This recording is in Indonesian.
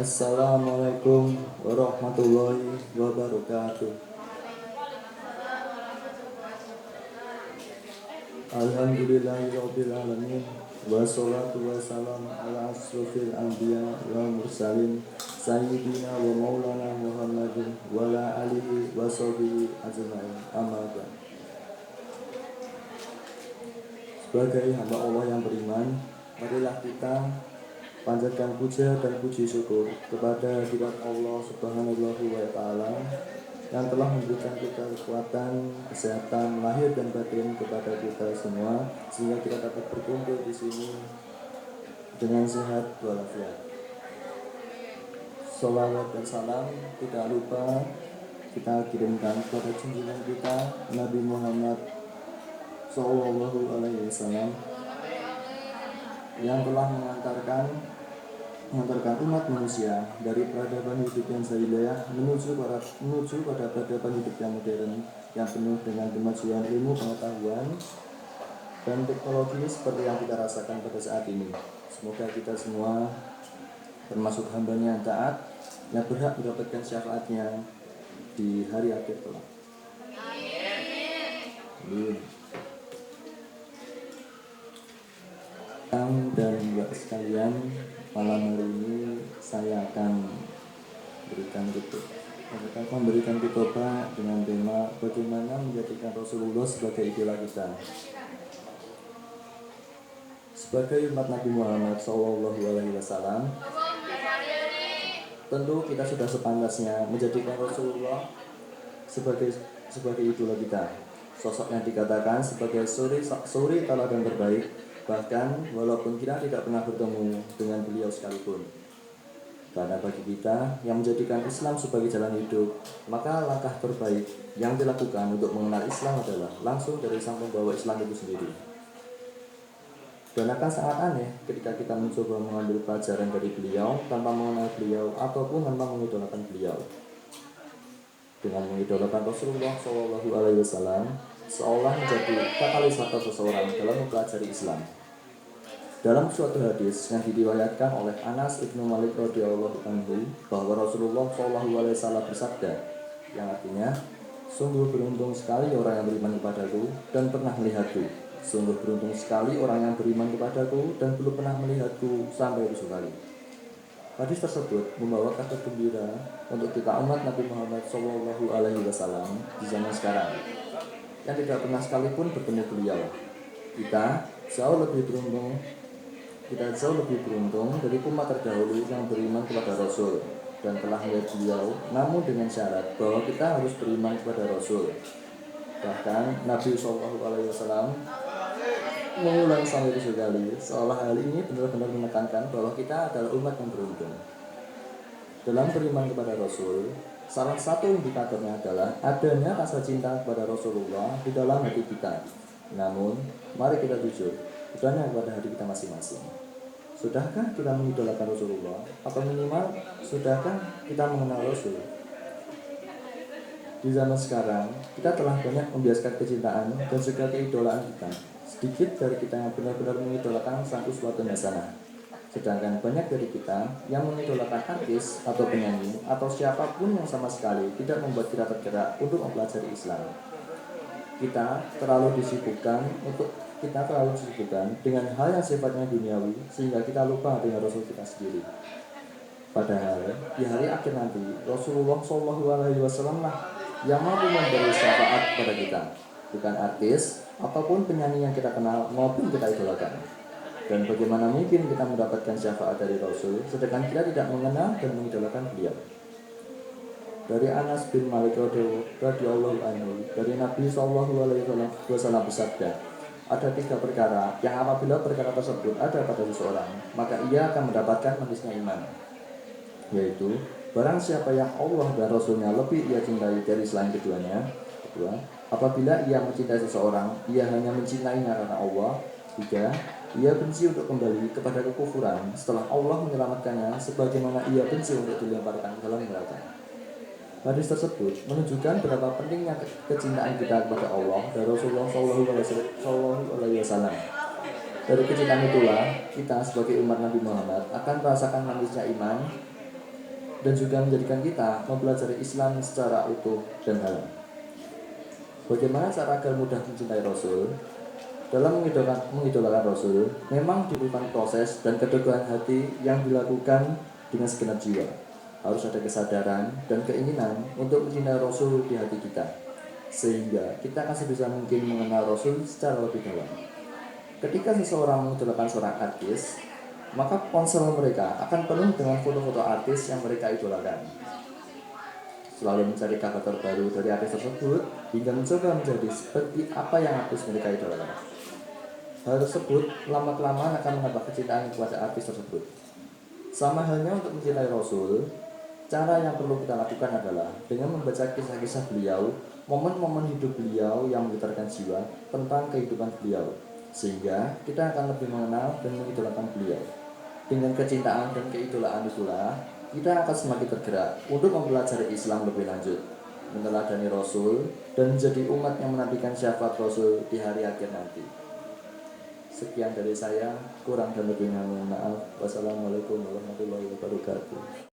Assalamualaikum warahmatullahi wabarakatuh. Alhamdulillahirabbil alamin. Wassalatu wassalamu ala asrofil anbiya wal mursalin sayyidina wa maulana Muhammadin wa ala alihi wa sahbihi ajma'in. Amma ba'd. Sebagai hamba Allah yang beriman, marilah kita panjatkan puja dan puji syukur kepada hadirat Allah Subhanahu wa taala yang telah memberikan kita kekuatan, kesehatan lahir dan batin kepada kita semua sehingga kita dapat berkumpul di sini dengan sehat walafiat. Sholawat dan salam tidak lupa kita kirimkan kepada junjungan kita Nabi Muhammad Sallallahu Alaihi Wasallam yang telah mengantarkan umat manusia dari peradaban hidup yang jahiliyah menuju pada peradaban hidup yang modern yang penuh dengan kemajuan ilmu pengetahuan dan teknologi seperti yang kita rasakan pada saat ini. Semoga kita semua termasuk hambanya yang taat yang berhak mendapatkan syafaatnya di hari akhir kelak. Amin. Dan buat sekalian, malam hari ini saya akan memberikan khotbah dengan tema bagaimana menjadikan Rasulullah sebagai idola kita. Sebagai umat Nabi Muhammad SAW, tentu kita sudah sepantasnya menjadikan Rasulullah sebagai idola kita. Sosok yang dikatakan sebagai suri teladan terbaik, bahkan walaupun kita tidak pernah bertemu dengan beliau sekalipun. Karena bagi kita yang menjadikan Islam sebagai jalan hidup, maka langkah terbaik yang dilakukan untuk mengenal Islam adalah langsung dari sang pembawa Islam itu sendiri. Dan akan sangat aneh ketika kita mencoba mengambil pelajaran dari beliau tanpa mengenal beliau ataupun tanpa mengidolakan beliau. Dengan mengidolakan Rasulullah SAW, seolah menjadi katalisator seseorang dalam mempelajari Islam. Dalam suatu hadis yang diriwayatkan oleh Anas ibnu Malik radhiyallahu anhu bahwa Rasulullah SAW bersabda, yang artinya, sungguh beruntung sekali orang yang beriman kepadaku dan pernah melihatku. Sungguh beruntung sekali orang yang beriman kepadaku dan belum pernah melihatku sampai 7 kali. Hadis tersebut membawa kabar gembira untuk kita umat Nabi Muhammad SAW di zaman sekarang yang tidak pernah sekalipun bertemu beliau. Kita jauh lebih beruntung dari umat terdahulu yang beriman kepada Rasul dan telah melihat beliau, namun dengan syarat bahwa kita harus beriman kepada Rasul. Bahkan Nabi SAW mengulang sampai 7 kali, seolah hal ini benar-benar menekankan bahwa kita adalah umat yang beruntung. Dalam beriman kepada Rasul, salah satu indikatornya adalah adanya rasa cinta kepada Rasulullah di dalam hati kita. Namun, mari kita jujur, bertanya kepada hati kita masing-masing. Sudahkah kita mengidolakan Rasulullah? Atau minimal, sudahkah kita mengenal Rasul? Di zaman sekarang, kita telah banyak membiaskan kecintaan dan juga keidolaan kita. Sedikit dari kita yang benar-benar mengidolakan sang uswatun hasanah. Sedangkan banyak dari kita yang mengidolakan artis atau penyanyi atau siapapun yang sama sekali tidak membuat kita tergerak untuk mempelajari Islam. Kita terlalu disibukkan dengan hal yang sifatnya duniawi sehingga kita lupa dengan Rasul kita sendiri. Padahal di hari akhir nanti Rasulullah SAW lah yang mampu memberi syafaat kepada kita, bukan artis ataupun penyanyi yang kita kenal maupun kita idolakan. Dan bagaimana mungkin kita mendapatkan syafaat dari Rasul sedangkan kita tidak mengenal dan mengidolakan beliau? Dari Anas bin Malik radhiyallahu anhu, dari Nabi SAW bersabda, ada 3 perkara yang apabila perkara tersebut ada pada seseorang, maka ia akan mendapatkan manisnya iman. Yaitu, barang siapa yang Allah dan Rasulnya lebih ia cintai dari selain keduanya. Kedua, apabila ia mencintai seseorang, ia hanya mencintainya karena Allah. 3, ia benci untuk kembali kepada kekufuran setelah Allah menyelamatkannya sebagaimana ia benci untuk dilemparkan ke dalam neraka. Hadis tersebut menunjukkan betapa pentingnya kecintaan kita kepada Allah dan Rasulullah SAW. Dari kecintaan itulah kita sebagai umat Nabi Muhammad akan merasakan manisnya iman dan juga menjadikan kita mempelajari Islam secara utuh dan dalam. Bagaimana cara agar mudah mencintai Rasul? Dalam mengidolakan Rasul, memang dibutuhkan proses dan keteguhan hati yang dilakukan dengan segenap jiwa. Harus ada kesadaran dan keinginan untuk mencintai Rasul di hati kita, sehingga kita akan sebisa mungkin mengenal Rasul secara lebih dalam. Ketika seseorang mengidolakan seorang artis, maka ponsel mereka akan penuh dengan foto-foto artis yang mereka idolakan. Selalu mencari kabar terbaru dari artis tersebut hingga mencoba menjadi seperti apa yang artis mereka idolakan. Hal tersebut lama-kelamaan akan menambah kecintaan kepada artis tersebut. Sama halnya untuk mencintai Rasul, cara yang perlu kita lakukan adalah dengan membaca kisah-kisah beliau, momen-momen hidup beliau yang menggetarkan jiwa tentang kehidupan beliau, sehingga kita akan lebih mengenal dan mengidolakan beliau. Dengan kecintaan dan keidolaan itulah, kita akan semakin tergerak untuk mempelajari Islam lebih lanjut, meneladani Rasul, dan menjadi umat yang menantikan syafaat Rasul di hari akhir nanti. Sekian dari saya, kurang dan lebihnya mohon maaf. Wassalamualaikum warahmatullahi wabarakatuh.